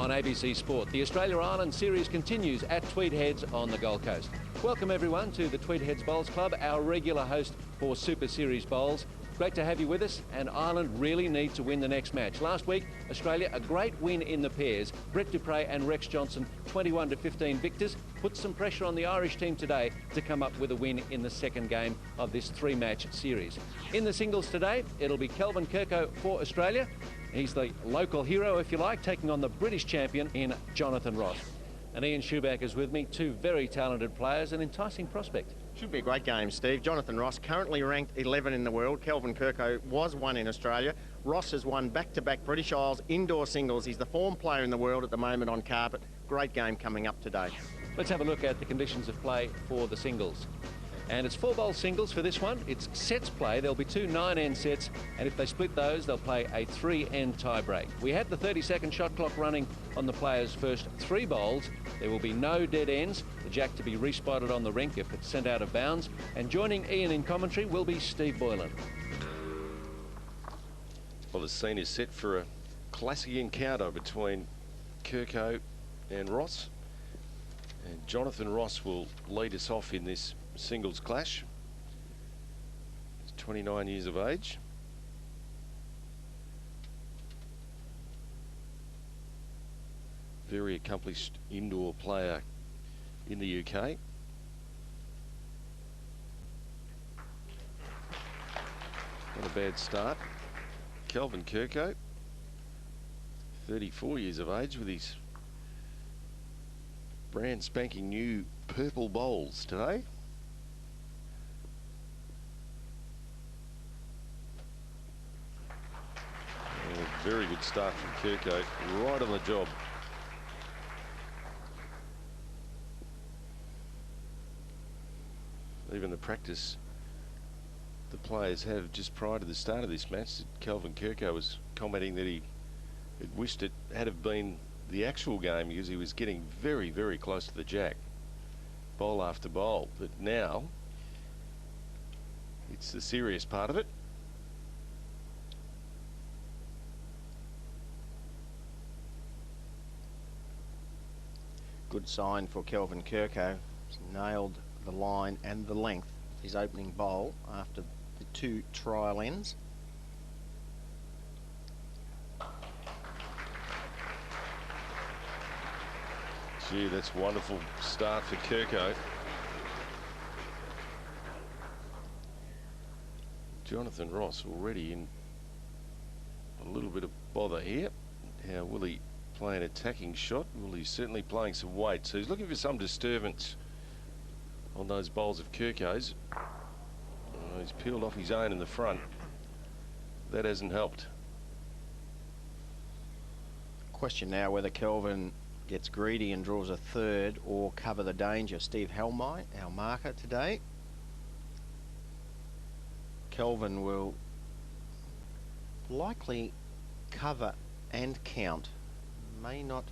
on ABC Sport. The Australia-Ireland series continues at Tweed Heads on the Gold Coast. Welcome everyone to the Tweed Heads Bowls Club, our regular host for Super Series bowls. Great to have you with us, and Ireland really need to win the next match. Last week, Australia, a great win in the pairs. Brett Dupre and Rex Johnson, 21-15 victors, put some pressure on the Irish team today to come up with a win in the second game of this three-match series. In the singles today, it'll be Kelvin Kerkow for Australia. He's the local hero, if you like, taking on the British champion in Jonathan Ross. And Ian Schuback is with me, two very talented players, an enticing prospect. Should be a great game, Steve. Jonathan Ross, currently ranked 11 in the world. Kelvin Kerkow was one in Australia. Ross has won back-to-back British Isles indoor singles. He's the form player in the world at the moment on carpet. Great game coming up today. Let's have a look at the conditions of play for the singles. And it's 4-bowl singles for this one. It's sets play. There'll be two 9-end sets, and if they split those, they'll play a 3-end tie-break. We have the 30-second shot clock running on the players' first 3 bowls. There will be no dead ends. The jack to be respotted on the rink if it's sent out of bounds. And joining Ian in commentary will be Steve Boylan. Well, the scene is set for a classic encounter between Kerkow and Ross. And Jonathan Ross will lead us off in this singles clash. He's 29 years of age. Very accomplished indoor player in the UK. Not a bad start. Kelvin Kerkow, 34 years of age, with his brand spanking new purple bowls today. Very good start from Kerkow, right on the job. Even the practice the players have just prior to the start of this match, Kelvin Kerkow was commenting that he had wished it had have been the actual game because he was getting very, very close to the jack, bowl after bowl. But now it's the serious part of it. Good sign for Kelvin Kerkow. He's nailed the line and the length of his opening bowl after the 2 trial ends. Gee, that's a wonderful start for Kerkow. Jonathan Ross already in a little bit of bother here. How will he play an attacking shot? Well, he's certainly playing some weight, so he's looking for some disturbance on those bowls of Kerkow's. He's peeled off his own in the front. That hasn't helped. Question now whether Kelvin gets greedy and draws a third or cover the danger. Steve Helmay, our marker today. Kelvin will likely cover and count. May not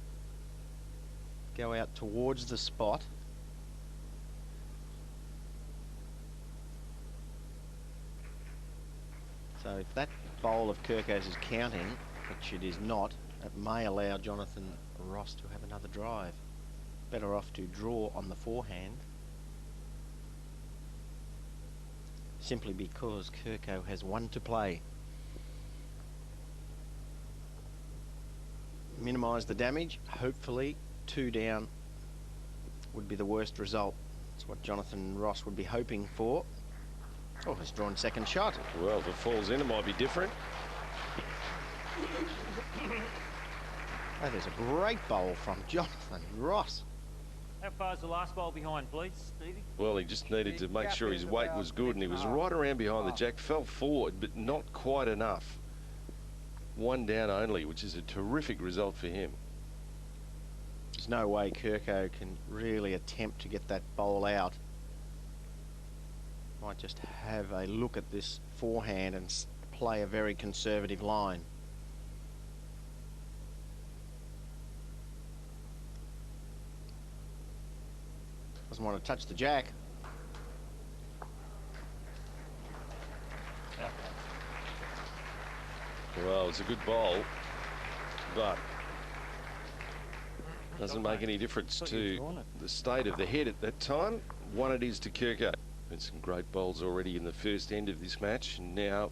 go out towards the spot. So if that bowl of Kerkow's is counting, which it is not, it may allow Jonathan Ross to have another drive. Better off to draw on the forehand, simply because Kerkow has 1 to play. Minimise the damage. Hopefully 2 down would be the worst result. That's what Jonathan Ross would be hoping for. Oh, he's drawn second shot. Well, if it falls in, it might be different. Oh, there's a great bowl from Jonathan Ross. How far is the last bowl behind, please, Stevie? Well, he just needed to make sure his weight was good, and he was right around behind the jack, fell forward, but not quite enough. 1 down only, which is a terrific result for him. There's no way Kerkow can really attempt to get that bowl out. Might just have a look at this forehand and play a very conservative line. Doesn't want to touch the jack. Well, it's a good bowl, but Doesn't make any difference to the state of the head at that time. One it is to Kerkow. And some great bowls already in the first end of this match. And now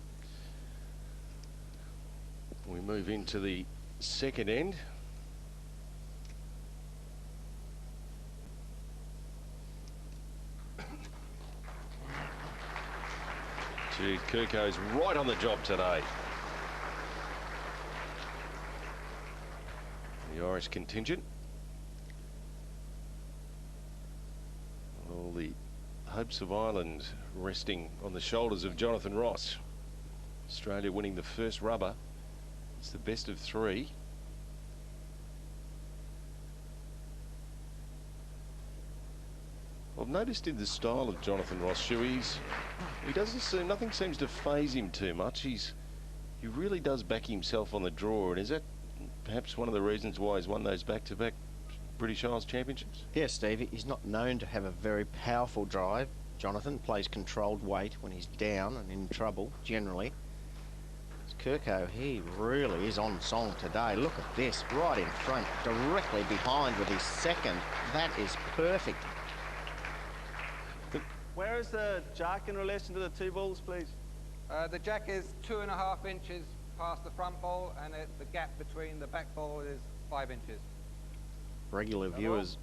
we move into the second end. Gee, Kerkow's right on the job today. The Irish contingent. All the hopes of Ireland resting on the shoulders of Jonathan Ross. Australia winning the first rubber. It's the best of three. I've noticed in the style of Jonathan Ross, Shuey's, he doesn't seem, nothing seems to faze him too much. He really does back himself on the draw, and is that perhaps one of the reasons why he's won those back-to-back British Isles Championships? Yes, Steve, he's not known to have a very powerful drive. Jonathan plays controlled weight when he's down and in trouble, generally. Kerkow, he really is on song today. Look at this, right in front, directly behind with his second. That is perfect. Where is the jack in relation to the two balls, please? The jack is 2.5 inches past the front ball, and the gap between the back ball is 5 inches. Regular viewers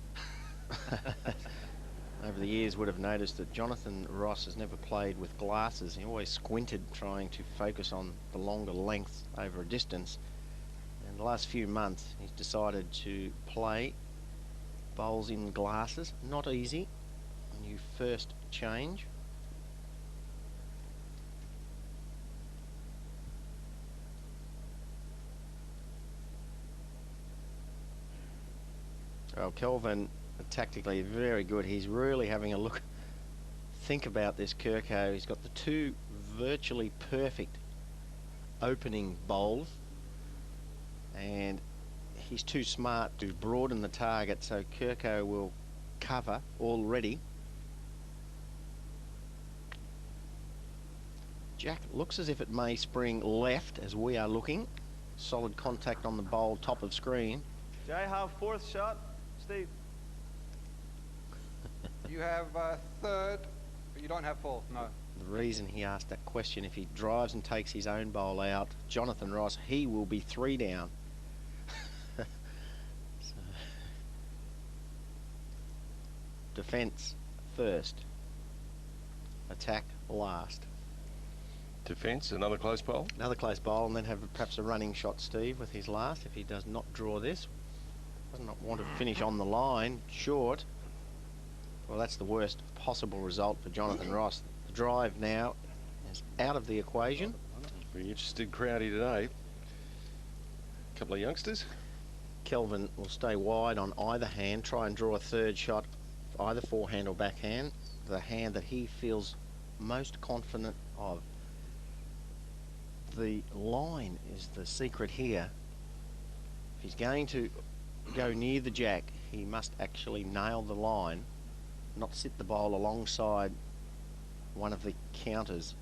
over the years would have noticed that Jonathan Ross has never played with glasses. He always squinted trying to focus on the longer length over a distance. And the last few months he's decided to play bowls in glasses. Not easy when you first change. Well, Kelvin, tactically very good. He's really having a look, think about this Kerkow. He's got the two virtually perfect opening bowls, and he's too smart to broaden the target, so Kerkow will cover already. Jack looks as if it may spring left as we are looking. Solid contact on the bowl, top of screen. Jay, have fourth shot. Steve. You have third, but you don't have fourth, no. The reason he asked that question, if he drives and takes his own bowl out, Jonathan Ross, he will be 3 down. So, defence first, attack last. Defence, another close bowl. Another close bowl, and then have perhaps a running shot, Steve, with his last, if he does not draw this. Does not want to finish on the line, short. Well, that's the worst possible result for Jonathan Ross. The drive now is out of the equation. Pretty interested crowd here today. A couple of youngsters. Kelvin will stay wide on either hand, try and draw a third shot, either forehand or backhand, the hand that he feels most confident of. The line is the secret here. If he's going to go near the jack, he must actually nail the line, not sit the bowl alongside one of the counters.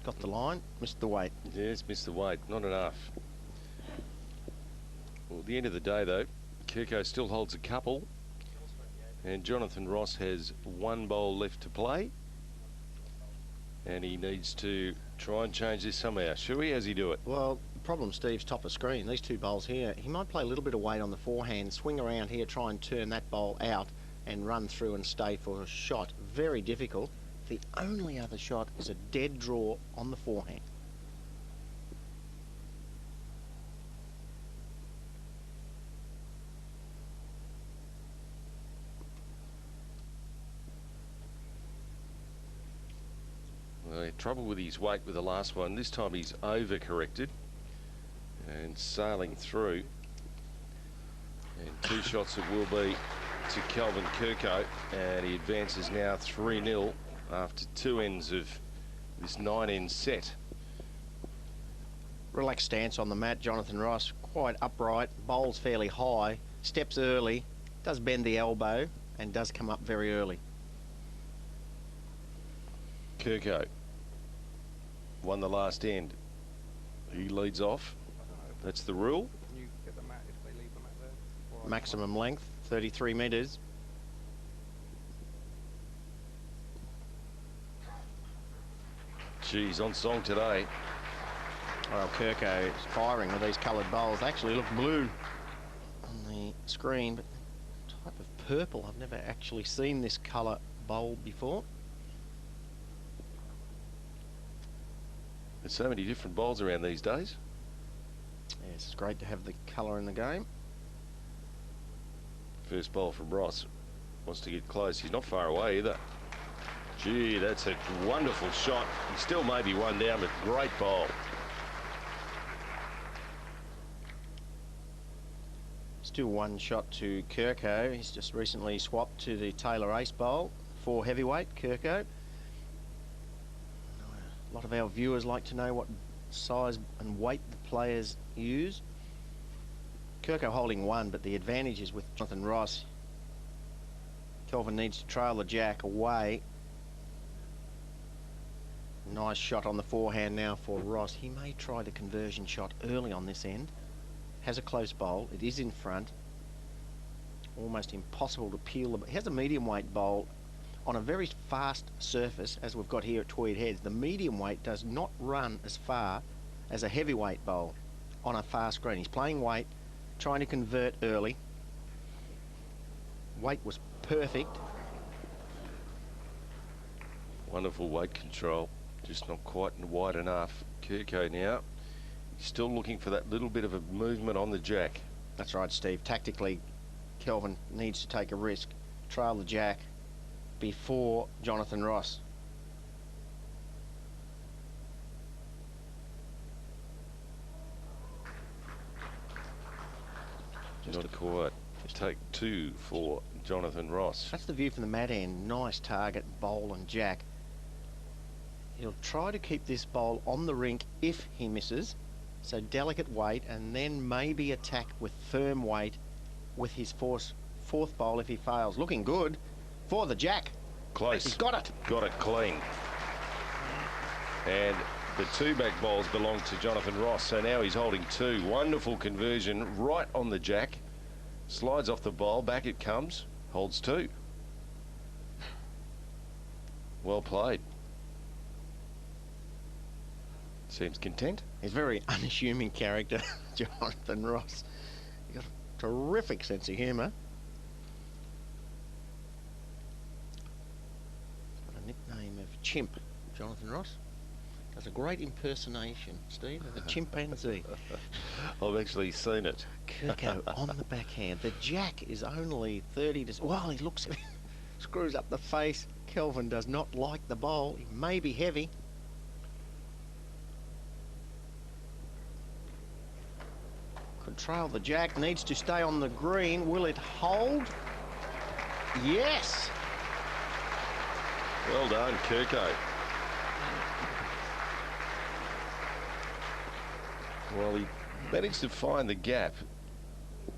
Got the line, missed the weight. Yes, missed the weight, not enough. Well, at the end of the day, though, Kerkow still holds a couple, and Jonathan Ross has 1 bowl left to play, and he needs to try and change this somehow. Shuey, how's he do it? Well, the problem, Steve's top of screen. These 2 bowls here, he might play a little bit of weight on the forehand, swing around here, try and turn that bowl out and run through and stay for a shot. Very difficult. The only other shot is a dead draw on the forehand. Well, he had trouble with his weight with the last one. This time he's over-corrected and sailing through. And 2 shots it will be to Kelvin Kerkow, and he advances now 3-0 after 2 ends of this 9-end set. Relaxed stance on the mat, Jonathan Ross, quite upright, bowls fairly high, steps early, does bend the elbow and does come up very early. Kerkow won the last end. He leads off. That's the rule. You maximum length, 33 metres. Geez, on song today. Well, Kerkow is firing with these coloured bowls. They actually look blue on the screen, but type of purple. I've never actually seen this colour bowl before. There's so many different bowls around these days. Yes, it's great to have the colour in the game. First bowl from Ross. Wants to get close. He's not far away either. Gee, that's a wonderful shot. He still may be one down, but great bowl. Still one shot to Kerkow. He's just recently swapped to the Taylor Ace Bowl for heavyweight, Kerkow. A lot of our viewers like to know what size and weight the players use. Kerkow holding one, but the advantage is with Jonathan Ross. Kelvin needs to trail the jack away. Nice shot on the forehand now for Ross. He may try the conversion shot early on this end. Has a close bowl. It is in front. Almost impossible to peel. He has a medium weight bowl on a very fast surface, as we've got here at Tweed Heads. The medium weight does not run as far as a heavyweight bowl on a fast green. He's playing weight, trying to convert early. Weight was perfect. Wonderful weight control. Just not quite wide enough. Kerkow now. He's still looking for that little bit of a movement on the jack. That's right, Steve. Tactically, Kelvin needs to take a risk. Trail the jack before Jonathan Ross. Not quite. Take two for Jonathan Ross. That's the view from the mat end. Nice target, bowl and jack. He'll try to keep this bowl on the rink if he misses. So delicate weight, and then maybe attack with firm weight with his fourth bowl if he fails. Looking good for the jack. Close. He's got it. Got it clean. And the two back bowls belong to Jonathan Ross. So now he's holding two. Wonderful conversion right on the jack. Slides off the bowl. Back it comes. Holds two. Well played. Seems content. He's a very unassuming character, Jonathan Ross. He's got a terrific sense of humour. Got a nickname of Chimp, Jonathan Ross. Does a great impersonation, Steve, of a chimpanzee. I've actually seen it. Kerkow on the backhand. The jack is only 30 to... Well, he looks at him, screws up the face. Kelvin does not like the bowl. He may be heavy. Could trail the jack, needs to stay on the green. Will it hold? Yes! Well done, Kerkow. Well, he managed to find the gap,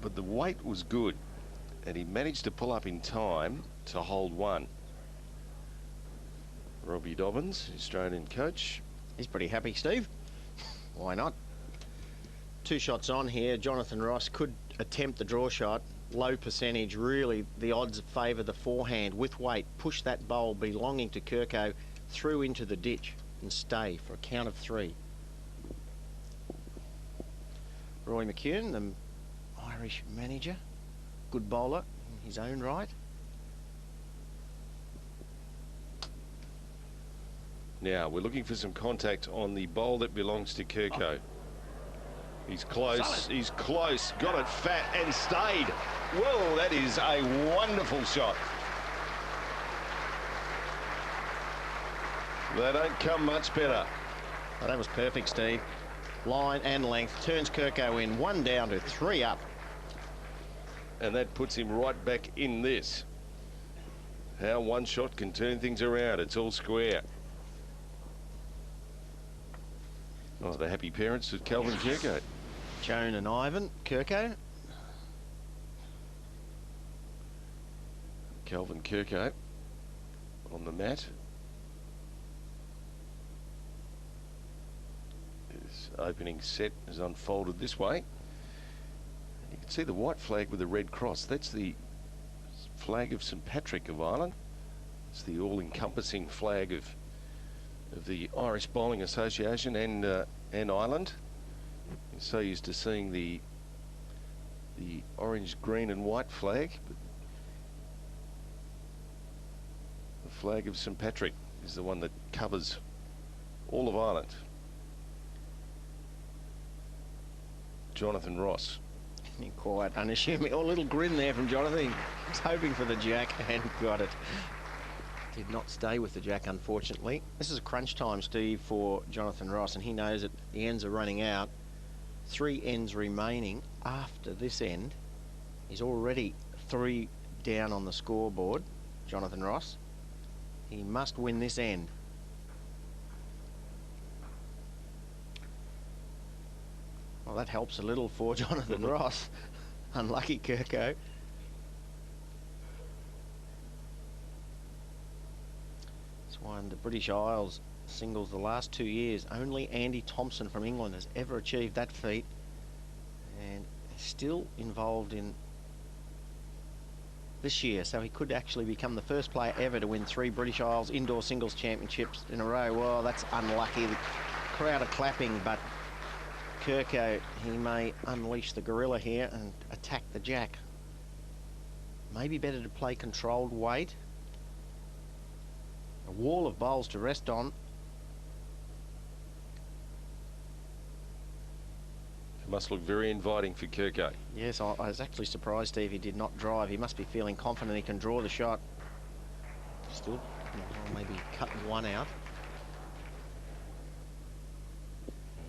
but the weight was good, and he managed to pull up in time to hold one. Robbie Dobbins, Australian coach. He's pretty happy, Steve. Why not? Two shots on here. Jonathan Ross could attempt the draw shot. Low percentage, really the odds favour the forehand with weight. Push that bowl belonging to Kerkow through into the ditch and stay for a count of three. Roy McKeown, the Irish manager, good bowler in his own right. Now, we're looking for some contact on the bowl that belongs to Kerkow. He's close, Solid. he's close, got it fat and stayed. Whoa, that is a wonderful shot. They don't come much better. Oh, that was perfect, Steve. Line and length, turns Kerkow in, one down to three up. And that puts him right back in this. How one shot can turn things around. It's all square. Oh, the happy parents of Kelvin Kerkow. Joan and Ivan, Kerkow. Kelvin Kerkow on the mat. His opening set is unfolded this way. And you can See the white flag with the red cross? That's the flag of St Patrick of Ireland. It's the all-encompassing flag of the Irish Bowling Association and Ireland. You're so used to seeing the orange, green and white flag, but the flag of St Patrick is the one that covers all of Ireland. Jonathan Ross. Quite unassuming. Oh, a little grin there from Jonathan. He was hoping for the jack and got it. Did not stay with the jack, unfortunately. This is a crunch time, Steve, for Jonathan Ross, and he knows that the ends are running out. 3 ends remaining after this end. He's already 3 down on the scoreboard, Jonathan Ross. He must win this end. Well, that helps a little for Jonathan Ross. Unlucky Kerkow. It's won the British Isles singles the last 2 years. Only Andy Thompson from England has ever achieved that feat, and he's still involved in this year, so he could actually become the first player ever to win 3 British Isles indoor singles championships in a row. Well, that's unlucky. The crowd are clapping, but Kerkow, he may unleash the gorilla here and attack the jack. Maybe better to play controlled weight. A wall of bowls to rest on. It must look very inviting for Kerkow. Yes, I was actually surprised, Steve, he did not drive. He must be feeling confident he can draw the shot. Still, maybe cut one out.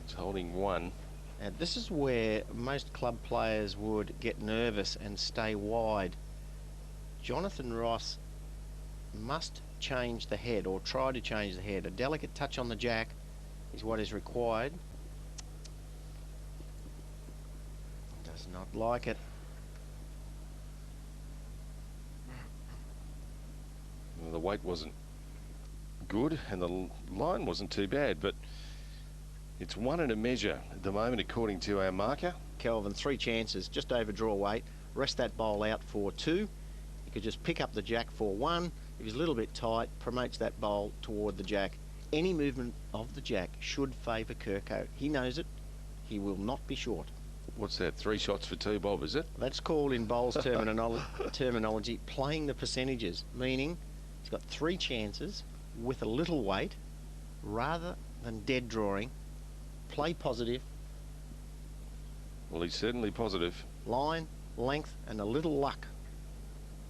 He's holding one. Now, this is where most club players would get nervous and stay wide. Jonathan Ross must change the head, or try to change the head. A delicate touch on the jack is what is required. Does not like it. Well, the weight wasn't good and the line wasn't too bad, but it's 1 and a measure at the moment, according to our marker. Kelvin, 3 chances, just over draw weight. Rest that bowl out for 2. He could just pick up the jack for 1. If he's a little bit tight, promotes that bowl toward the jack. Any movement of the jack should favour Kerkow. He knows it. He will not be short. What's that? 3 shots for 2, Bob, is it? That's called in bowls terminology playing the percentages, meaning he's got 3 chances with a little weight rather than dead drawing. Play positive. Well, he's certainly positive. Line, length and a little luck.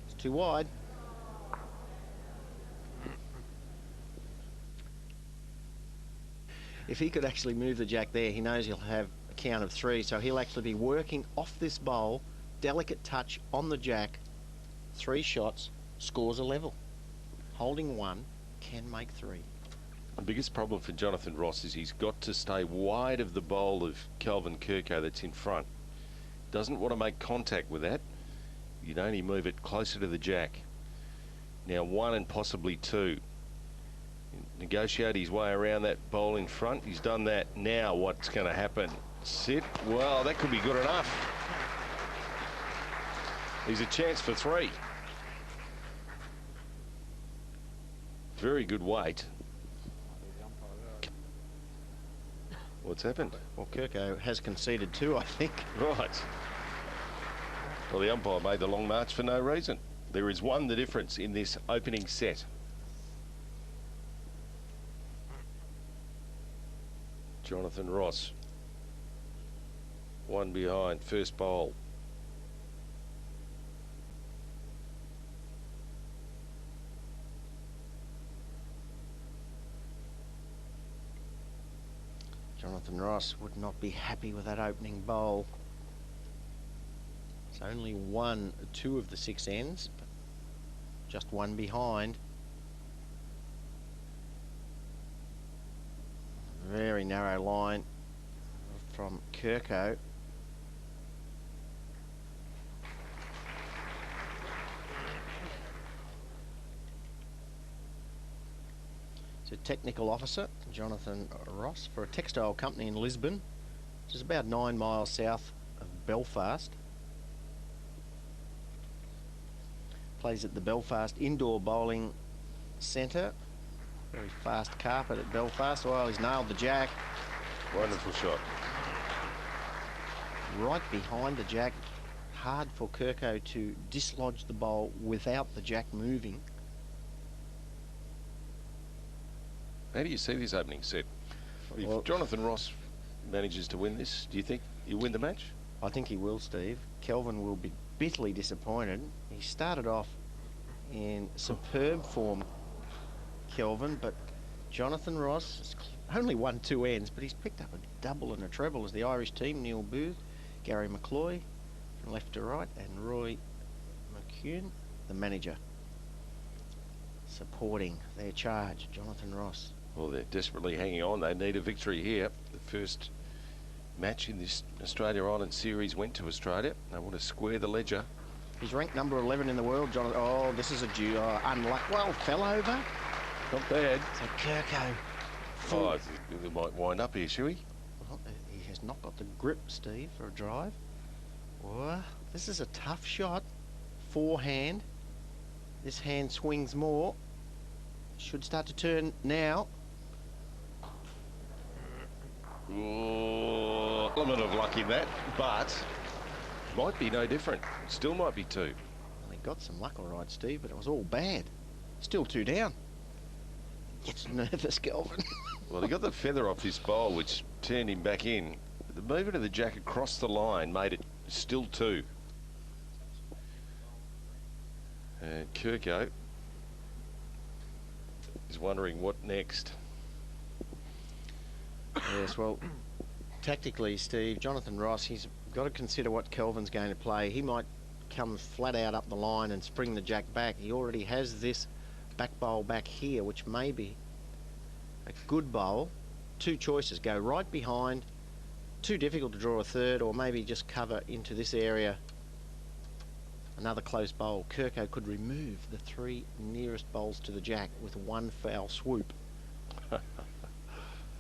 It's too wide. If he could actually move the jack there, he knows he'll have a count of 3, so he'll actually be working off this bowl. Delicate touch on the jack. 3 shots, scores a level. Holding 1, can make 3. The biggest problem for Jonathan Ross is he's got to stay wide of the bowl of Kelvin Kerkow that's in front. Doesn't want to make contact with that. You'd only move it closer to the jack. Now 1 and possibly 2. Negotiate his way around that bowl in front. He's done that. Now what's going to happen? Sit. Well, that could be good enough. He's a chance for 3. Very good weight. What's happened? Well, Kerkow has conceded 2, I think. Right. Well, the umpire made the long march for no reason. There is 1 the difference in this opening set. Jonathan Ross. 1 behind, first bowl. Jonathan Ross would not be happy with that opening bowl. It's only 1, 2 of the 6 ends, but just 1 behind. Very narrow line from Kerkow. So technical officer Jonathan Ross for a textile company in Lisbon, which is about 9 miles south of Belfast. Plays at the Belfast Indoor Bowling Centre. Very fast carpet at Belfast. Well, he's nailed the jack. Wonderful shot. Right behind the jack. Hard for Kerkow to dislodge the bowl without the jack moving. How do you see this opening set? Well, If Jonathan Ross manages to win this, do you think he'll win the match? I think he will, Steve. Kelvin will be bitterly disappointed. He started off in superb form, Kelvin, but Jonathan Ross has only won 2 ends, but he's picked up a double and a treble as the Irish team, Neil Booth, Gary McCloy from left to right, and Roy McCune, the manager, supporting their charge, Jonathan Ross. Well, they're desperately hanging on. They need a victory here. The first match in this Australia Island series went to Australia. They want to square the ledger. He's ranked number 11 in the world, Jonathan. Oh, this is a unluck. Well, fell over. Not bad. So Kerkow. Oh, they might wind up here, shall we? Well, he has not got the grip, Steve, for a drive. Well, this is a tough shot. Forehand. This hand swings more. Should start to turn now. Oh, element of luck in that, but might be no different. Still might be 2. Well, he got some luck all right, Steve, but it was all bad. Still 2 down. Gets nervous, Kelvin. Well, he got the feather off this bowl, which turned him back in. The movement of the jack across the line made it still 2. And Kerkow is wondering what next. Yes, well, tactically, Steve, Jonathan Ross, he's got to consider what Kelvin's going to play. He might come flat out up the line and spring the jack back. He already has this back bowl back here, which may be a good bowl. 2 choices: go right behind, too difficult to draw a third, or maybe just cover into this area. Another close bowl. Kerkow could remove the 3 nearest bowls to the jack with 1 foul swoop.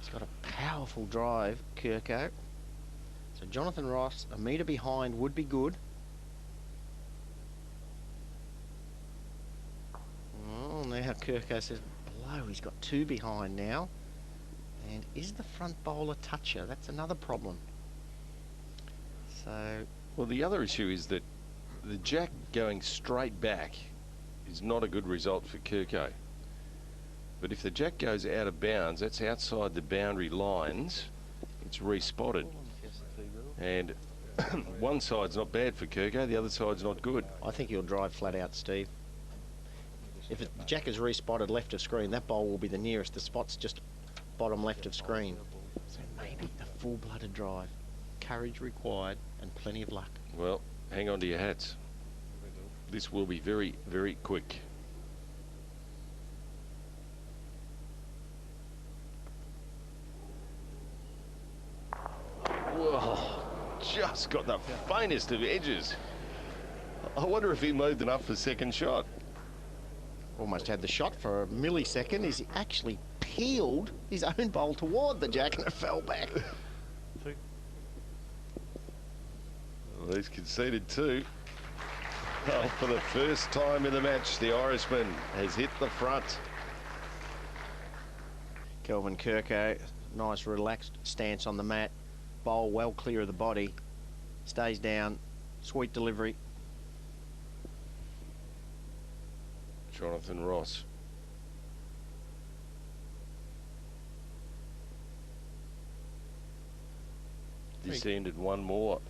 He's got a powerful drive, Kerkow. So Jonathan Ross, a metre behind would be good. Oh, now Kerkow says below. He's got 2 behind now. And is the front bowl a toucher? That's another problem. So, Well, the other issue is that the jack going straight back is not a good result for Kerkow. But if the jack goes out of bounds, that's outside the boundary lines, it's respotted. And one side's not bad for Kerkow, the other side's not good. I think he'll drive flat out, Steve. If the jack is respotted left of screen, that bowl will be the nearest. The spot's just bottom left of screen. So maybe a full-blooded drive. Courage required and plenty of luck. Well, hang on to your hats. This will be very, very quick. Whoa, just got the faintest of edges. I wonder if he moved enough for second shot. Almost had the shot for a millisecond. He's actually peeled his own bowl toward the jack and it fell back. Well, he's conceded 2. Well, for the first time in the match, the Irishman has hit the front. Kelvin Kerkow, nice relaxed stance on the mat. Bowl well clear of the body. Stays down. Sweet delivery. Jonathan Ross. This ended 1 more.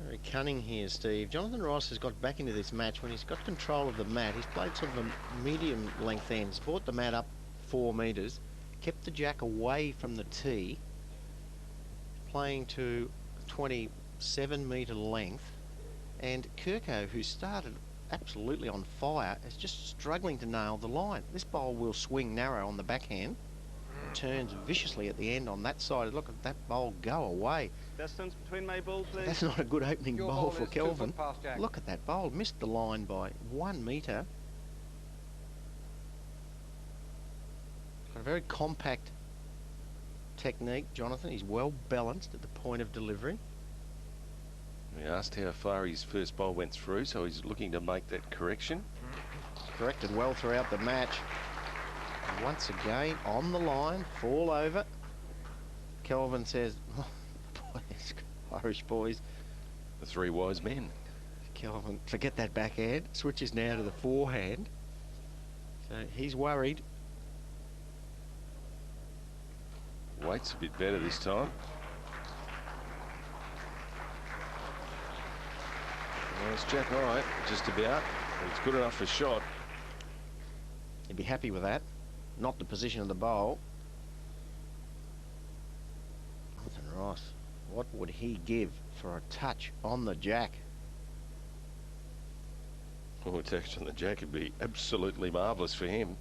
Very cunning here, Steve. Jonathan Ross has got back into this match when he's got control of the mat. He's played sort of a medium length end. He's brought the mat up 4 metres. Kept the jack away from the tee. Playing to 27 metre length. And Kerkow, who started absolutely on fire, is just struggling to nail the line. This bowl will swing narrow on the backhand. Turns viciously at the end on that side. Look at that bowl go away. Distance between my bowl, please. That's not a good opening Your bowl bowl for is 2 Kelvin. foot past jack. Look at that bowl. Missed the line by 1 metre. Got a very compact technique, Jonathan. He's well balanced at the point of delivery. We asked how far his first bowl went through, so he's looking to make that correction. corrected well throughout the match. And once again, on the line, fall over. Kelvin says, oh, boys, Irish boys. The three wise men. Kelvin, forget that backhand. Switches now to the forehand. So he's worried. Wait's a bit better this time. Well, it's Jack high, just about. It's good enough for shot. He'd be happy with that. Not the position of the bowl. Jonathan Ross, what would he give for a touch on the jack? Oh, a touch on the jack would be absolutely marvellous for him.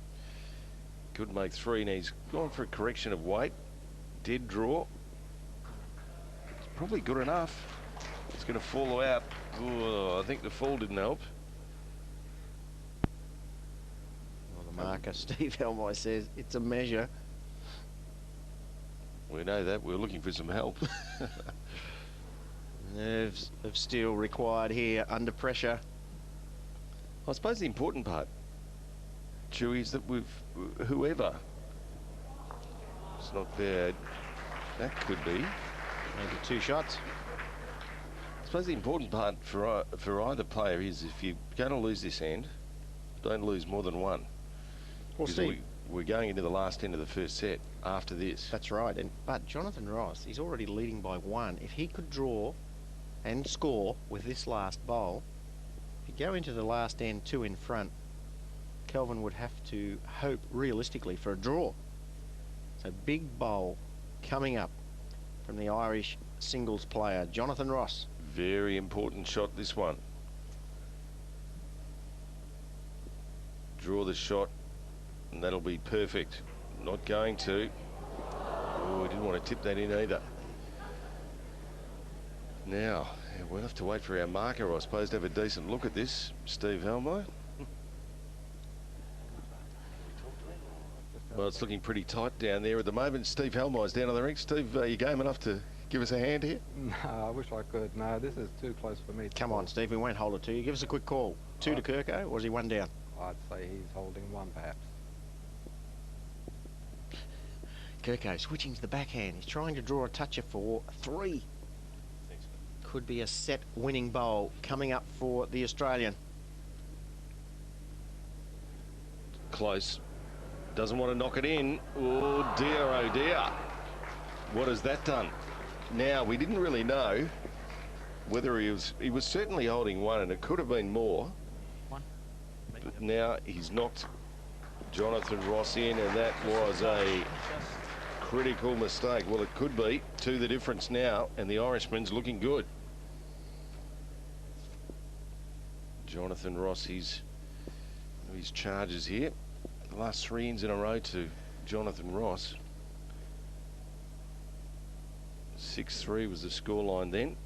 Could make three, and he's gone for a correction of weight. Did draw. It's probably good enough. It's going to fall out. Oh, I think the fall didn't help. Well, the marker, Steve Helmoy, says it's a measure. We know that. We're looking for some help. Nerves of steel required here under pressure. I suppose the important part, Chewy, is that whoever, it's not bad. That could be. Maybe 2 shots. I suppose the important part for either player is if you're going to lose this end, don't lose more than one. Well, Steve, we're going into the last end of the first set after this. that's right. But Jonathan Ross, he's already leading by 1. If he could draw and score with this last bowl, if you go into the last end 2 in front, Kelvin would have to hope realistically for a draw. So big bowl coming up from the Irish singles player, Jonathan Ross. Very important shot, this one. Draw the shot, and that'll be perfect. Not going to. Oh, I didn't want to tip that in either. Now, we'll have to wait for our marker, I suppose, to have a decent look at this, Steve Helmo. Well, it's looking pretty tight down there at the moment. Steve Helmo's down on the rink. Steve, are you game enough to give us a hand here? No, I wish I could. No, this is too close for me. Come on, Steve, we won't hold it to you. Give us a quick call. 2 to Kerkow, or is he 1 down? I'd say he's holding 1, perhaps. Kerkow switching to the backhand. He's trying to draw a toucher for 3. Could be a set-winning bowl coming up for the Australian. Close. Doesn't want to knock it in. Oh dear, oh dear. What has that done? Now, we didn't really know whether he was certainly holding 1, and it could have been more. But now he's knocked Jonathan Ross in, and that was a critical mistake. Well, it could be 2 the difference now, and the Irishman's looking good. Jonathan Ross, his charges here. The last 3 ins in a row to Jonathan Ross. 6-3 was the scoreline then.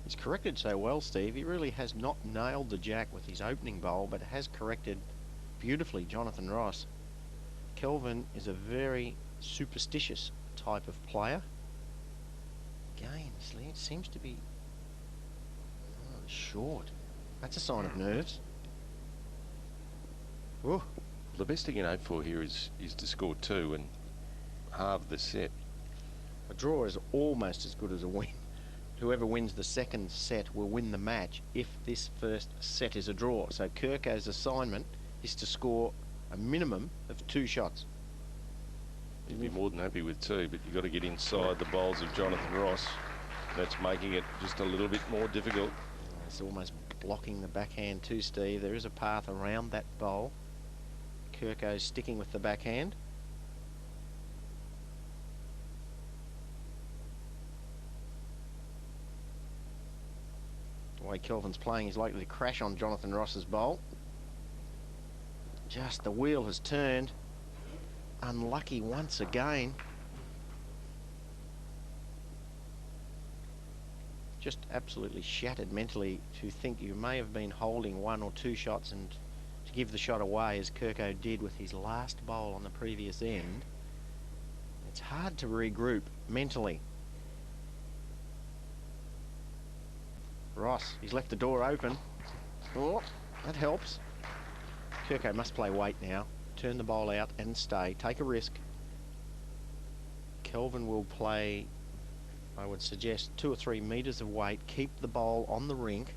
He's corrected so well, Steve. He really has not nailed the jack with his opening bowl, but has corrected beautifully Jonathan Ross. Kelvin is a very superstitious type of player. Again, it seems to be short. That's a sign of nerves. Ooh. The best thing you hope for here is to score 2 and halve the set. A draw is almost as good as a win. Whoever wins the second set will win the match if this first set is a draw. So Kerkow's assignment is to score a minimum of 2 shots. You'd be more than happy with 2, but you've got to get inside the bowls of Jonathan Ross. That's making it just a little bit more difficult. It's almost blocking the backhand too, Steve. There is a path around that bowl. Kerkow's sticking with the backhand. The way Kelvin's playing, he's likely to crash on Jonathan Ross's bowl. Just the wheel has turned. Unlucky once again. Just absolutely shattered mentally to think you may have been holding 1 or 2 shots and to give the shot away as Kerkow did with his last bowl on the previous end. It's hard to regroup mentally. Ross, he's left the door open. Oh, That helps. Kerkow must play weight now. Turn the bowl out and stay. Take a risk. Kelvin will play, I would suggest, 2 or 3 metres of weight. Keep the bowl on the rink.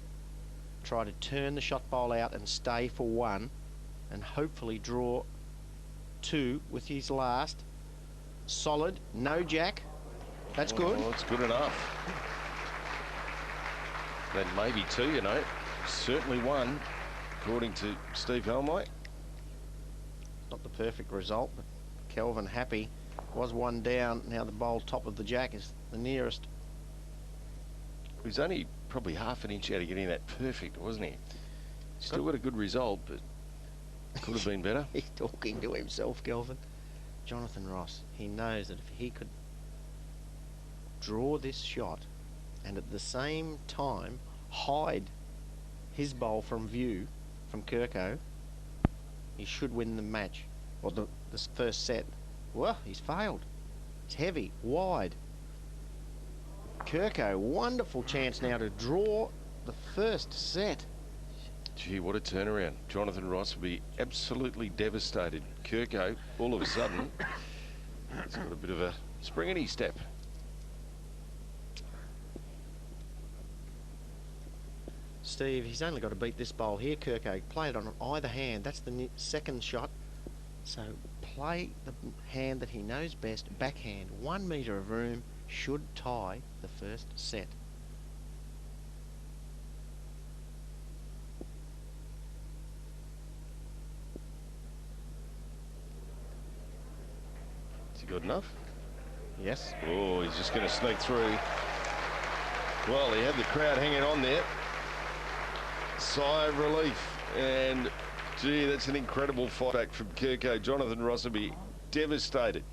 Try to turn the shot bowl out and stay for 1. And hopefully draw 2 with his last. Solid. No jack. That's good. Well, it's good enough. Then maybe 2, you know. Certainly 1, according to Steve Helmite. Not the perfect result, but Kelvin happy. Was 1 down. Now the bowl top of the jack is the nearest. He's only probably half an inch out of getting that perfect, wasn't he? Still got a good result, but could have been better. He's talking to himself, Kelvin. Jonathan Ross, he knows that if he could draw this shot and at the same time hide his bowl from view from Kerkow, he should win the match, or this first set. Well, he's failed. It's heavy, wide. Kerkow, wonderful chance now to draw the first set. Gee, what a turnaround. Jonathan Ross will be absolutely devastated. Kerkow, all of a sudden, he's got a bit of a spring in his step. Steve, he's only got to beat this bowl here. Kerkow, play it on either hand. That's the second shot. So play the hand that he knows best, backhand. 1 metre of room should tie the first set. Is he good enough? Yes. Oh, he's just going to sneak through. Well, he had the crowd hanging on there. Sigh of relief. And, gee, that's an incredible fight back from Kerkow. Jonathan Ross will be devastated.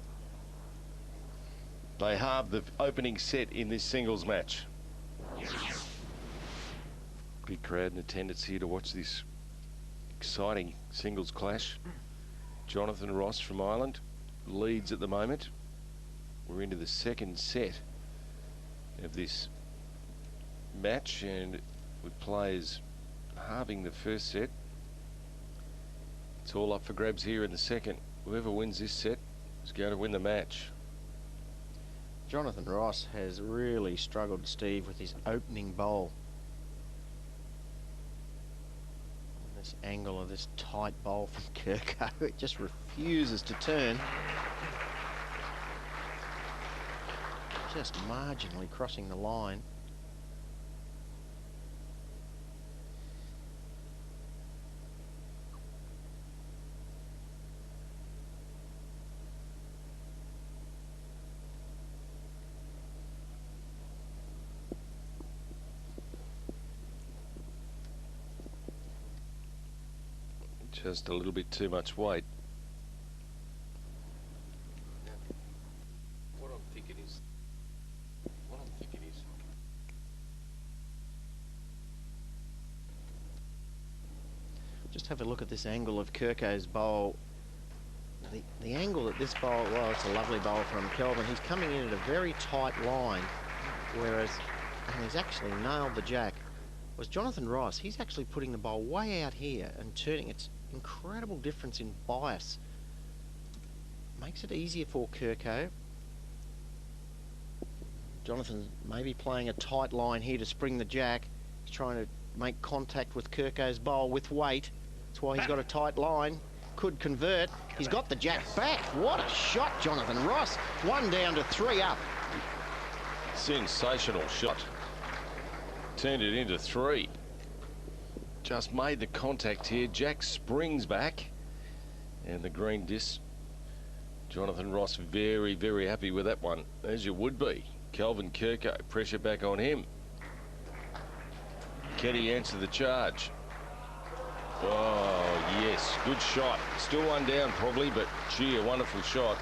They halved the opening set in this singles match. Big crowd in attendance here to watch this exciting singles clash. Jonathan Ross from Ireland leads at the moment. We're into the second set of this match, and with players halving the first set, it's all up for grabs here in the second. Whoever wins this set is going to win the match. Jonathan Ross has really struggled, Steve, with his opening bowl. This angle of this tight bowl from Kerkow, it just refuses to turn. Just marginally crossing the line. Just a little bit too much weight. What I'm thinking is, just have a look at this angle of Kerkow's bowl. The angle that this bowl, well, it's a lovely bowl from Kelvin. He's coming in at a very tight line, whereas, and he's actually nailed the jack. Was Jonathan Ross, he's actually putting the bowl way out here and turning. It's incredible difference in bias. Makes it easier for Kerkow. Jonathan's maybe playing a tight line here to spring the jack. He's trying to make contact with Kerkow's bowl with weight. That's why he's got a tight line. Could convert. He's got the jack back. What a shot, Jonathan Ross. 1 down to 3 up. sensational shot. Turned it into 3. Just made the contact here. Jack springs back. And the green disc. Jonathan Ross very, very happy with that one, as you would be. Kelvin Kerkow, pressure back on him. Can he answer the charge? Oh, yes, good shot. Still 1 down probably, but gee, a wonderful shot.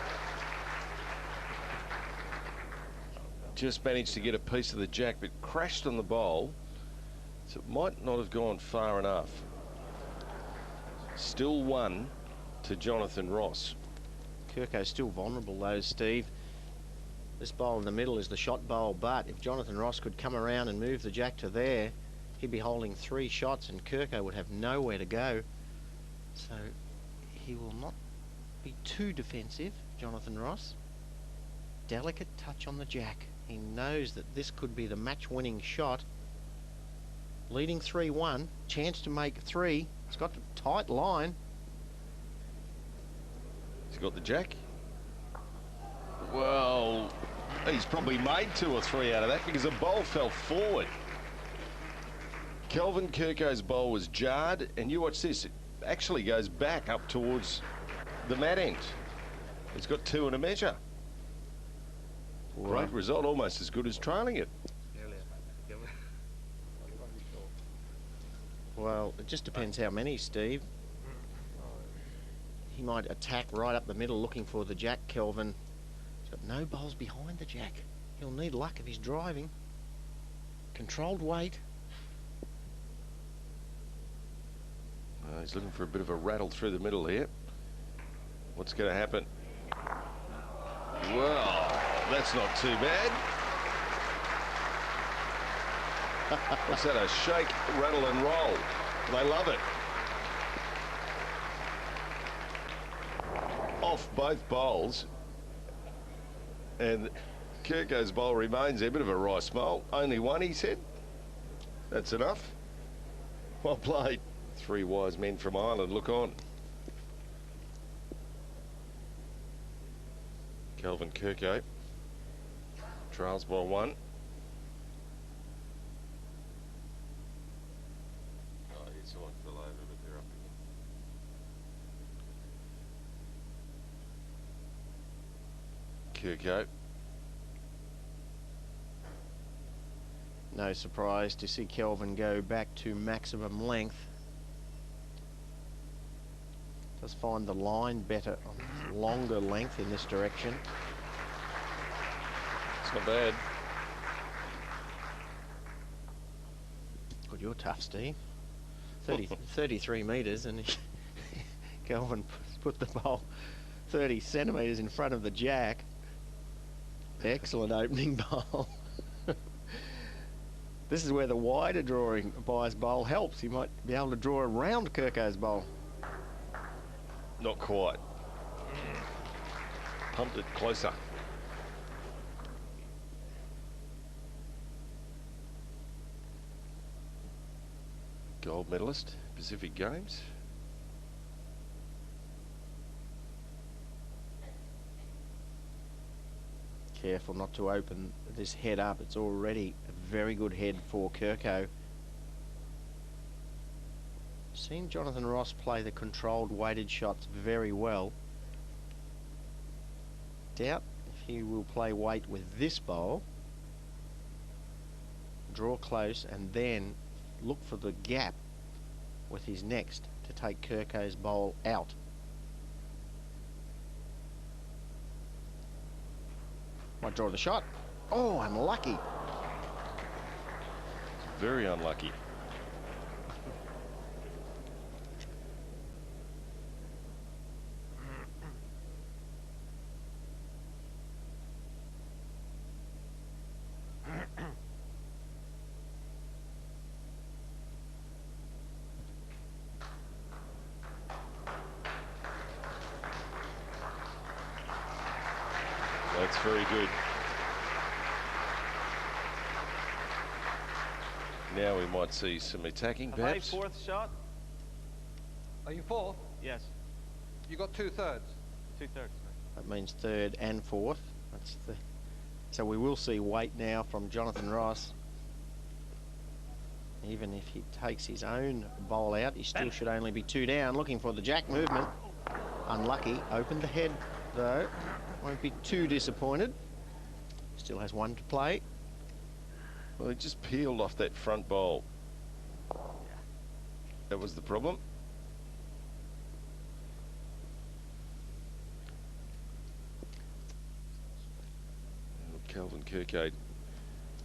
Just managed to get a piece of the jack, but crashed on the bowl, so it might not have gone far enough. Still 1 to Jonathan Ross. Kerkow's still vulnerable though, Steve. This bowl in the middle is the shot bowl, but if Jonathan Ross could come around and move the jack to there, he'd be holding 3 shots and Kerkow would have nowhere to go. So he will not be too defensive, Jonathan Ross. Delicate touch on the jack. He knows that this could be the match-winning shot. Leading 3-1, chance to make 3. It's got a tight line. He's got the jack. Well, he's probably made 2 or 3 out of that because the bowl fell forward. Kelvin Kerkow's bowl was jarred, and you watch this. It actually goes back up towards the mat end. It's got 2 and a measure. Wow. Great result, almost as good as trailing it. Well, it just depends how many, Steve. He might attack right up the middle looking for the jack, Kelvin. He's got no bowls behind the jack. He'll need luck if he's driving. Controlled weight. He's looking for a bit of a rattle through the middle here. What's going to happen? Well, that's not too bad. What's that? A shake, rattle and roll. They love it. Off both bowls. And Kerkow's bowl remains a bit of a rice bowl. Only 1, he said. That's enough. Well played. 3 wise men from Ireland look on. Kelvin Kerkow trails by 1. Oh, yeah, someone fell over, but they're up again. Kerkow. No surprise to see Kelvin go back to maximum length. Does find the line better on longer length in this direction. It's not bad. Good, you're tough, Steve. 33 metres, and Kelvin put the bowl 30 centimetres in front of the jack. Excellent opening bowl. This is where the wider drawing by his bowl helps. He might be able to draw around Kerkow's bowl. Not quite. Pumped it closer. Gold medalist, Pacific Games. Careful not to open this head up. It's already a very good head for Kerkow. Seen Jonathan Ross play the controlled weighted shots very well. Doubt if he will play weight with this bowl. Draw close and then look for the gap with his next to take Kerkow's bowl out. Might draw the shot. Oh, unlucky. Very unlucky. That's very good. Now we might see some attacking, Have I perhaps. 4th shot? Are you 4th? Yes. You got 2/3. 2/3. That means 3rd and 4th. That's the. So we will see weight now from Jonathan Ross. Even if he takes his own bowl out, he still should only be 2 down. Looking for the jack movement. Unlucky. Opened the head though. Won't be too disappointed. Still has 1 to play. Well, he just peeled off that front bowl. That was the problem. Kelvin Kerkow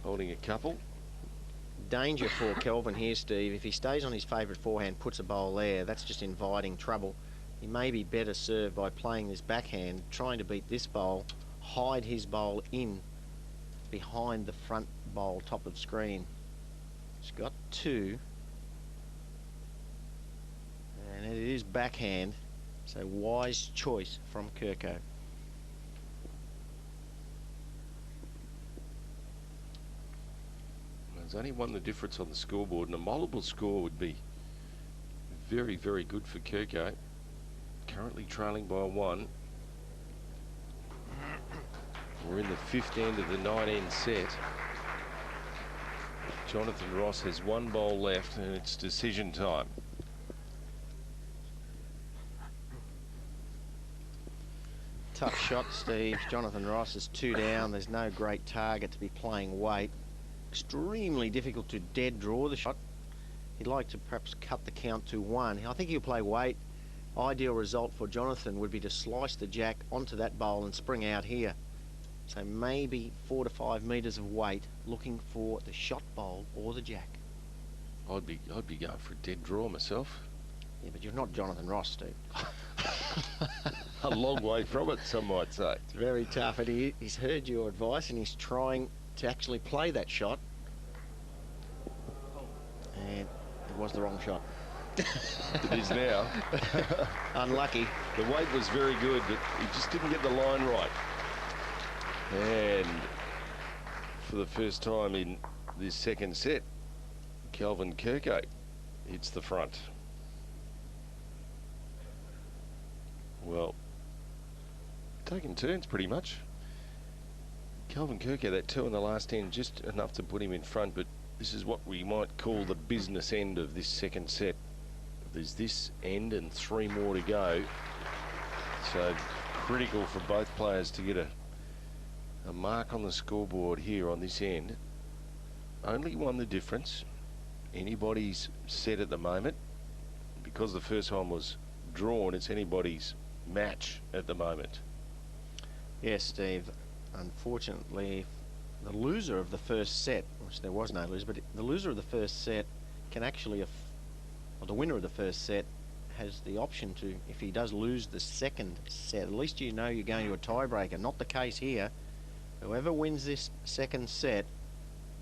holding a couple. Danger for Kelvin here, Steve. If he stays on his favourite forehand, puts a bowl there, that's just inviting trouble. He may be better served by playing this backhand, trying to beat this bowl, hide his bowl in behind the front bowl, top of screen. He's got 2. And it is backhand. So wise choice from Kerkow. There's only one the difference on the scoreboard, and a multiple score would be very, very good for Kerkow. Currently trailing by 1. We're in the 5th end of the 9-end set. Jonathan Ross has 1 bowl left, and it's decision time. Tough shot, Steve. Jonathan Ross is 2 down. There's no great target to be playing weight. Extremely difficult to dead draw the shot. He'd like to perhaps cut the count to 1. I think he'll play weight. Ideal result for Jonathan would be to slice the jack onto that bowl and spring out here. So maybe 4 to 5 metres of weight, looking for the shot bowl or the jack. I'd be going for a dead draw myself. Yeah, but you're not Jonathan Ross, Steve. A long way from it, some might say. It's very tough, and he's heard your advice, and he's trying to actually play that shot. And it was the wrong shot. It is now. Unlucky. The weight was very good, but he just didn't get the line right. And for the first time in this second set, Kelvin Kerkow hits the front. Well, taking turns pretty much. Kelvin Kerkow, that 2 in the last end, just enough to put him in front, but this is what we might call the business end of this second set. There's this end and 3 more to go. So critical for both players to get a mark on the scoreboard here on this end. Only 1 the difference. Anybody's set at the moment. Because the first one was drawn, it's anybody's match at the moment. Yes, Steve. Unfortunately, the loser of the first set, which there was no loser, but the loser of the first set can actually, or the winner of the first set has the option to, if he does lose the second set, at least you know you're going to a tiebreaker. Not the case here. Whoever wins this second set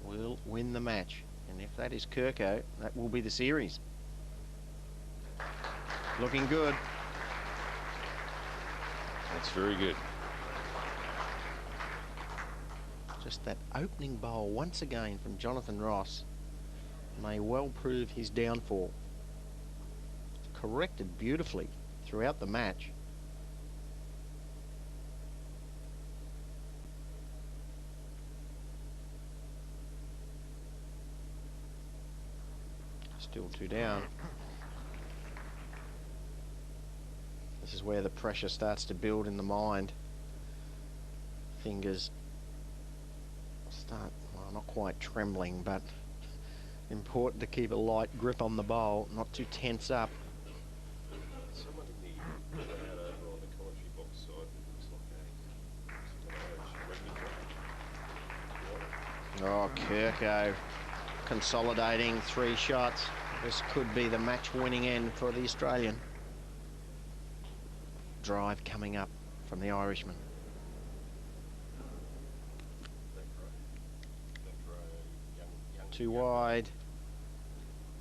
will win the match. And if that is Kerkow, that will be the series. Looking good. That's very good. Just that opening bowl once again from Jonathan Ross may well prove his downfall. Corrected beautifully throughout the match. Still 2 down. This is where the pressure starts to build in the mind. Fingers start, well, not quite trembling, but important to keep a light grip on the bowl, not too tense up. Someone in the crowd over on the commentary box side looks like Oh, Kerkow consolidating 3 shots. This could be the match-winning end for the Australian. Drive coming up from the Irishman. Too wide.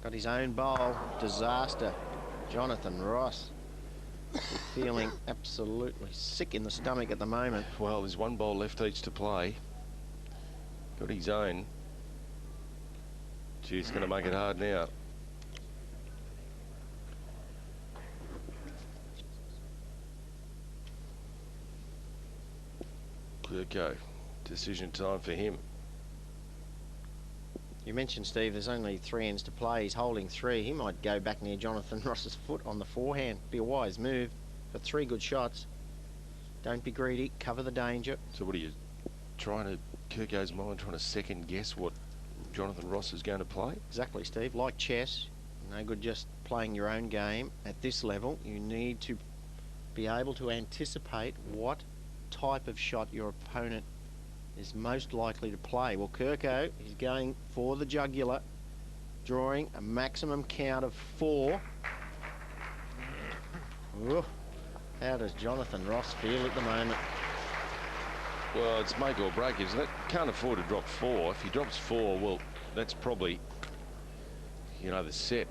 Got his own bowl. Disaster. Jonathan Ross feeling absolutely sick in the stomach at the moment. Well, there's 1 bowl left each to play. Got his own. Gee, it's going to make it hard now. Kerkow, decision time for him. You mentioned, Steve, there's only 3 ends to play. He's holding 3. He might go back near Jonathan Ross's foot on the forehand. Be a wise move. Got 3 good shots. Don't be greedy. Cover the danger. So what are you trying to, Kerkow's mind, trying to second guess what Jonathan Ross is going to play? Exactly, Steve. Like chess, no good just playing your own game. At this level, you need to be able to anticipate what type of shot your opponent is most likely to play. Well, Kerkow is going for the jugular, drawing a maximum count of 4. Ooh, how does Jonathan Ross feel at the moment? Well, it's make or break, isn't it? Can't afford to drop 4. If he drops 4, well, that's probably you know, the set.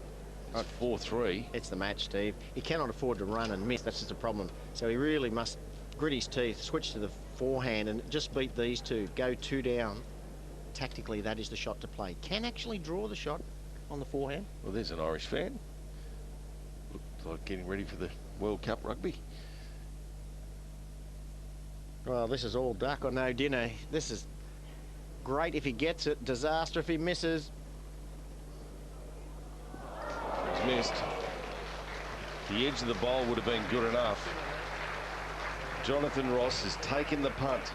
It's 4-3. It's the match, Steve. He cannot afford to run and miss. That's just a problem. So he really must grit his teeth, switch to the forehand and just beat these two. Go 2 down. Tactically, that is the shot to play. Can actually draw the shot on the forehand. Well, there's an Irish fan. Looks like getting ready for the World Cup rugby. Well, this is all duck or no dinner. This is great if he gets it. Disaster if he misses. He's missed. The edge of the bowl would have been good enough. Jonathan Ross has taken the punt.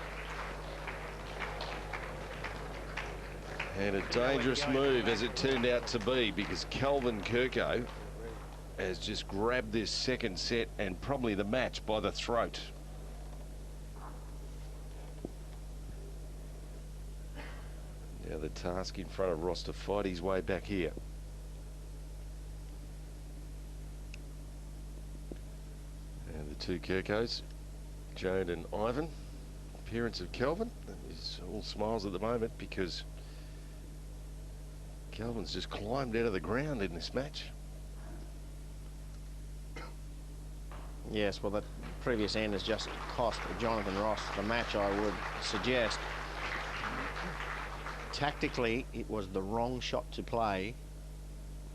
And a dangerous move as it turned out to be, because Kelvin Kerkow has just grabbed this second set and probably the match by the throat. Now the task in front of Ross to fight his way back here. And the two Kerkows, Joan and Ivan. Appearance of Kelvin is all smiles at the moment because Kelvin's just climbed out of the ground in this match. Yes, well, that previous end has just cost Jonathan Ross the match, I would suggest. Tactically, it was the wrong shot to play.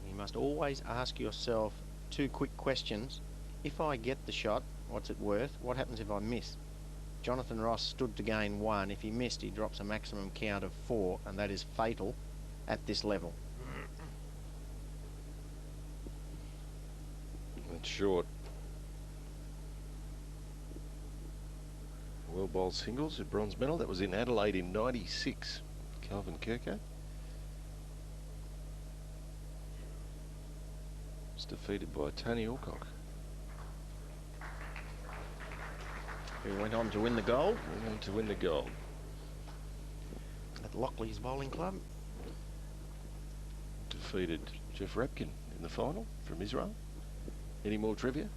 You must always ask yourself 2 quick questions. If I get the shot, what's it worth? What happens if I miss? Jonathan Ross stood to gain 1. If he missed, he drops a maximum count of 4, and that is fatal at this level. That's short. World Bowl singles, a bronze medal. That was in Adelaide in '96. Kelvin Kerkow was defeated by Tony Alcock, Who went on to win the gold went on to win the gold. at Lockley's Bowling Club. Defeated Jeff Rapkin in the final from Israel. Any more trivia?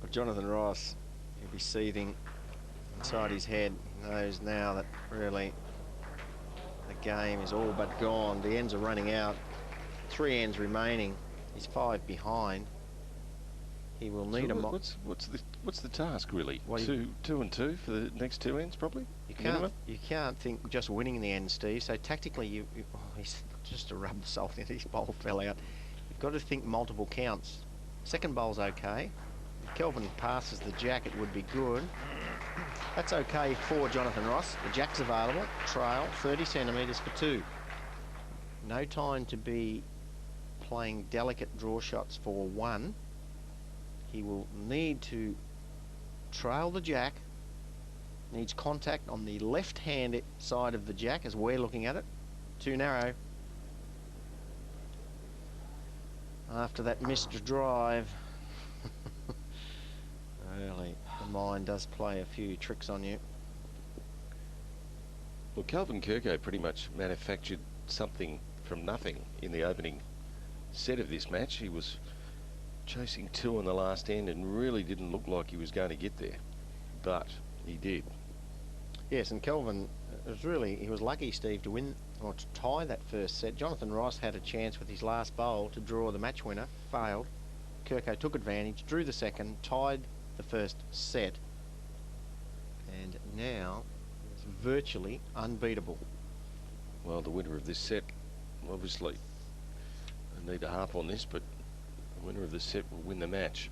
Well, Jonathan Ross, he'll be seething inside his head. He knows now that really the game is all but gone. The ends are running out. 3 ends remaining. He's 5 behind. He will need So a... what's the task really? Well, two and two for the next 2 ends probably. You can't think just winning the end, Steve. So tactically, he's just to rub the salt in. His bowl fell out. You've got to think multiple counts. Second bowl's okay. If Kelvin passes the jack, it would be good. That's okay for Jonathan Ross. The jack's available. Trail 30 centimetres for 2. No time to be playing delicate draw shots for 1. He will need to trail the jack. Needs contact on the left-hand side of the jack as we're looking at it. Too narrow. After that missed drive. Really, the mind does play a few tricks on you. Well, Kelvin Kerkow pretty much manufactured something from nothing in the opening set of this match. He was chasing 2 on the last end and really didn't look like he was going to get there, but he did. Yes, and Kelvin he was lucky, Steve, to win or to tie that first set. Jonathan Ross had a chance with his last bowl to draw the match winner, failed. Kerkow took advantage, drew the second, tied the first set, and now it's virtually unbeatable. Well, the winner of this set, obviously, I need to harp on this, but the winner of the set will win the match.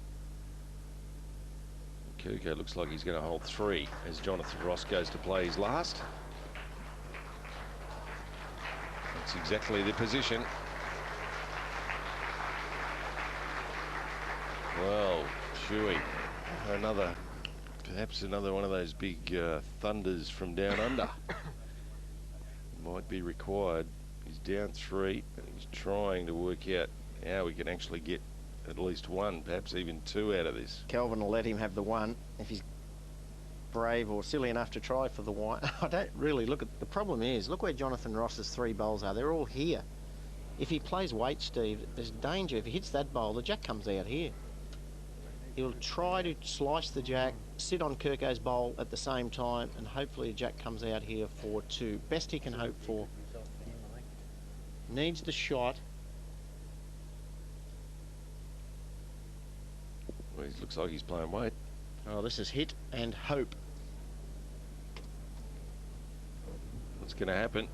Kerkow looks like he's going to hold 3 as Jonathan Ross goes to play his last. That's exactly the position. Well, Shuey, perhaps another one of those big thunders from down under might be required. He's down 3 and he's trying to work out how we can actually get at least 1, perhaps even 2 out of this. Kelvin will let him have the 1 if he's brave or silly enough to try for the 1. I don't really look at... The problem is, look where Jonathan Ross's 3 bowls are. They're all here. If he plays weight, Steve, there's danger. If he hits that bowl, the jack comes out here. He'll try to slice the jack, sit on Kerkow's bowl at the same time, and hopefully the jack comes out here for 2. Best he can hope for Needs the shot. Well, he looks like he's playing weight. Oh, this is hit and hope. What's going to happen?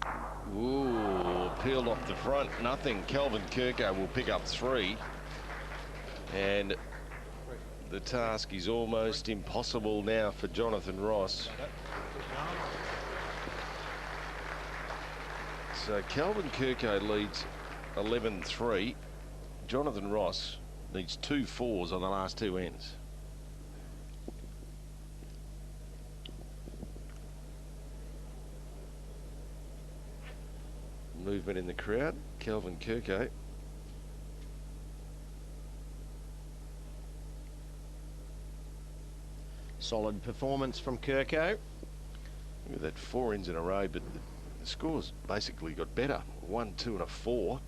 Ooh, peeled off the front. Nothing. Kelvin Kerkow will pick up 3. And the task is almost impossible now for Jonathan Ross. So Kelvin Kerkow leads 11-3. Jonathan Ross needs 2 4s on the last 2 ends. Movement in the crowd. Kelvin Kerkow. Solid performance from Kerkow. Look at that, 4 ends in a row, but the scores basically got better. 1, 2 and a 4.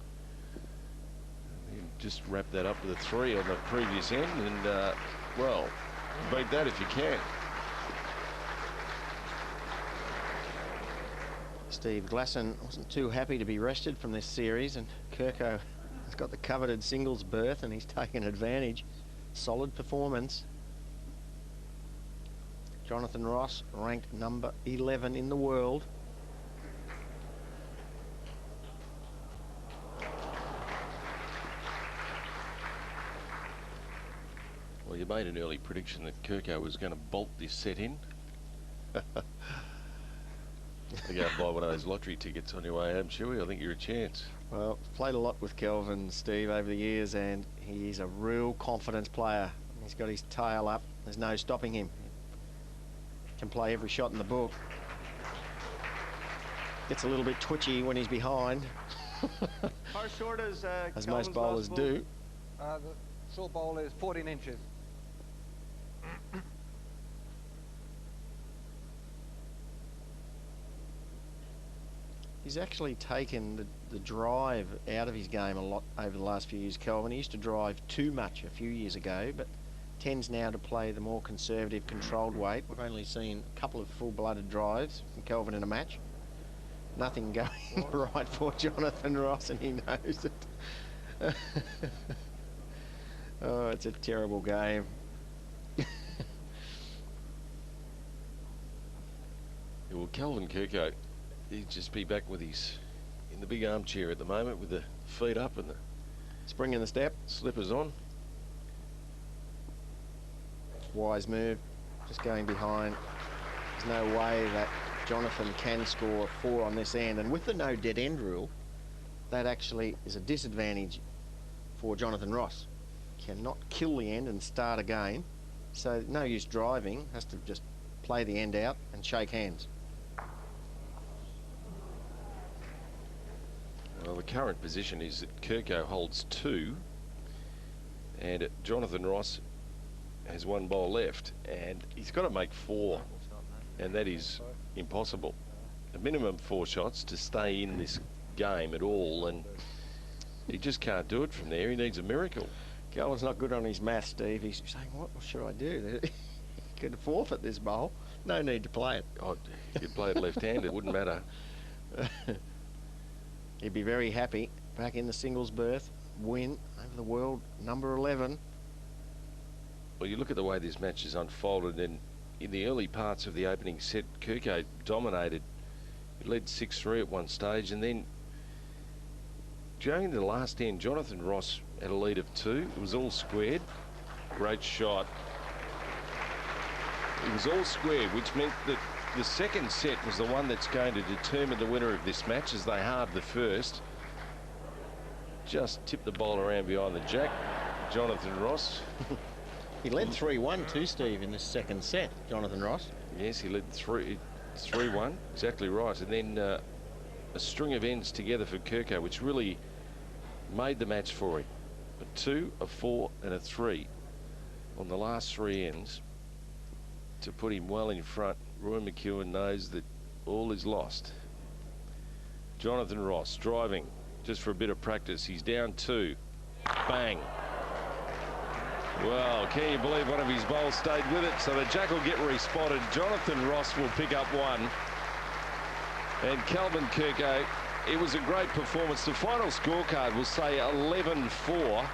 You just wrap that up with a 3 on the previous end and, well, beat that if you can. Steve Glasson wasn't too happy to be rested from this series, and Kerkow has got the coveted singles berth and he's taken advantage. Solid performance. Jonathan Ross ranked number 11 in the world. Well, you made an early prediction that Kerkow was going to bolt this set in. You go and buy one of those lottery tickets on your way home, Chewy. I think you're a chance. Well, played a lot with Kelvin, Steve, over the years, and he is a real confidence player. He's got his tail up. There's no stopping him. Can play every shot in the book. Gets a little bit twitchy when he's behind. How short is as Kelvin's most bowlers last ball? do. The short ball is 14 inches. He's actually taken the drive out of his game a lot over the last few years, Kelvin. He used to drive too much a few years ago, but tends now to play the more conservative, controlled weight. We've only seen a couple of full-blooded drives from Kelvin in a match. Nothing going right for Jonathan Ross, and he knows it. Oh, it's a terrible game. Well, Kelvin Kerkow, he'd just be back with his, in the big armchair at the moment with the feet up and the Spring in the step. slippers on. Wise move, just going behind. There's no way that Jonathan can score 4 on this end, and with the no dead end rule, that actually is a disadvantage for Jonathan Ross. Cannot kill the end and start again, so no use driving, has to just play the end out and shake hands. Well, the current position is that Kerkow holds 2 and Jonathan Ross has 1 bowl left, and he's got to make 4, and that is impossible. A minimum 4 shots to stay in this game at all, and he just can't do it from there. He needs a miracle. Kelvin's not good on his maths, Steve. He's saying, what should I do? He could forfeit this bowl. No need to play it. Oh, he could play it left-handed, it wouldn't matter. He'd be very happy. Back in the singles berth, win over the world number 11. Well, you look at the way this match has unfolded, and in the early parts of the opening set, Kerkow dominated. He led 6-3 at one stage, and then during the last end, Jonathan Ross had a lead of 2. It was all squared. Great shot. It was all squared, which meant that the second set was the one that's going to determine the winner of this match, as they halved the first. Just tipped the ball around behind the jack. Jonathan Ross. He led 3-1 too, Steve, in this second set, Jonathan Ross. Yes, he led 3-1, exactly right. And then a string of ends together for Kerkow, which really made the match for him. A 2, a 4 and a 3 on the last 3 ends to put him well in front. Roy McEwen knows that all is lost. Jonathan Ross driving just for a bit of practice. He's down 2. Bang. Well, can you believe one of his bowls stayed with it? So the jack will get respotted. Jonathan Ross will pick up 1. And Kelvin Kerkow it was a great performance. The final scorecard will say 11-4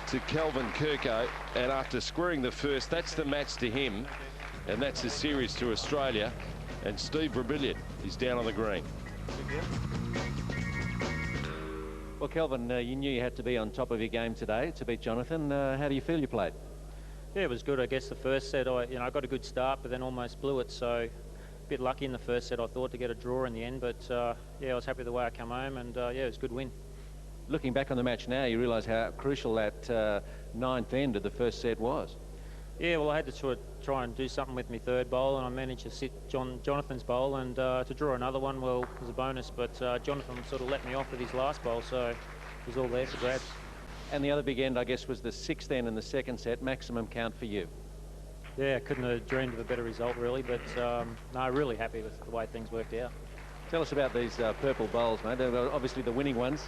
to Kelvin Kerkow, and after scoring the first, that's the match to him, and that's the series to Australia. And Steve Brilliant is down on the green. Well, Kelvin, you knew you had to be on top of your game today to beat Jonathan. How do you feel you played? Yeah, it was good. I guess the first set, I got a good start, but then almost blew it. So a bit lucky in the first set, I thought, to get a draw in the end. But yeah, I was happy with the way I come home, and yeah, it was a good win. Looking back on the match now, you realise how crucial that ninth end of the first set was. Yeah, well, I had to try and do something with my third bowl, and I managed to sit Jonathan's bowl, and to draw another one, well, was a bonus. But Jonathan sort of let me off with his last bowl, so it was all there for grabs. And the other big end, I guess, was the sixth end in the second set, maximum count for you. Yeah, couldn't have dreamed of a better result, really, but no, really happy with the way things worked out. Tell us about these purple bowls, mate. They're obviously the winning ones.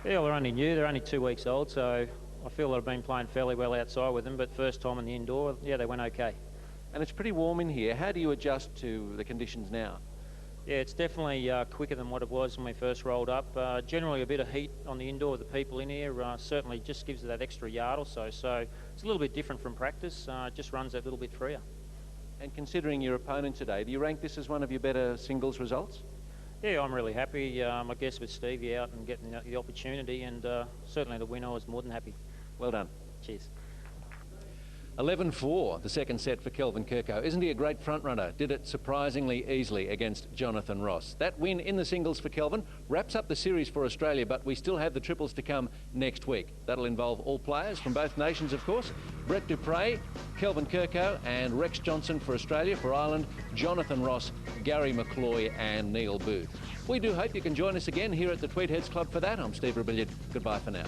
Yeah, well, they're only new. They're only 2 weeks old, so I feel that I've been playing fairly well outside with them, but first time in the indoor, yeah, they went okay. And it's pretty warm in here. How do you adjust to the conditions now? Yeah, it's definitely quicker than what it was when we first rolled up. Generally a bit of heat on the indoor with the people in here certainly just gives it that extra yard or so. So it's a little bit different from practice. It just runs that little bit freer. And considering your opponent today, do you rank this as one of your better singles results? Yeah, I'm really happy. I guess with Stevie out and getting the opportunity, and certainly the winner, I was more than happy. Well done. Cheers. 11-4, the second set for Kelvin Kerkow. Isn't he a great front runner? Did it surprisingly easily against Jonathan Ross. That win in the singles for Kelvin wraps up the series for Australia, but we still have the triples to come next week. That'll involve all players from both nations, of course. Brett Dupre, Kelvin Kerkow and Rex Johnson for Australia. For Ireland, Jonathan Ross, Gary McCloy and Neil Booth. We do hope you can join us again here at the Tweed Heads Club for that. I'm Steve Rebellion. Goodbye for now.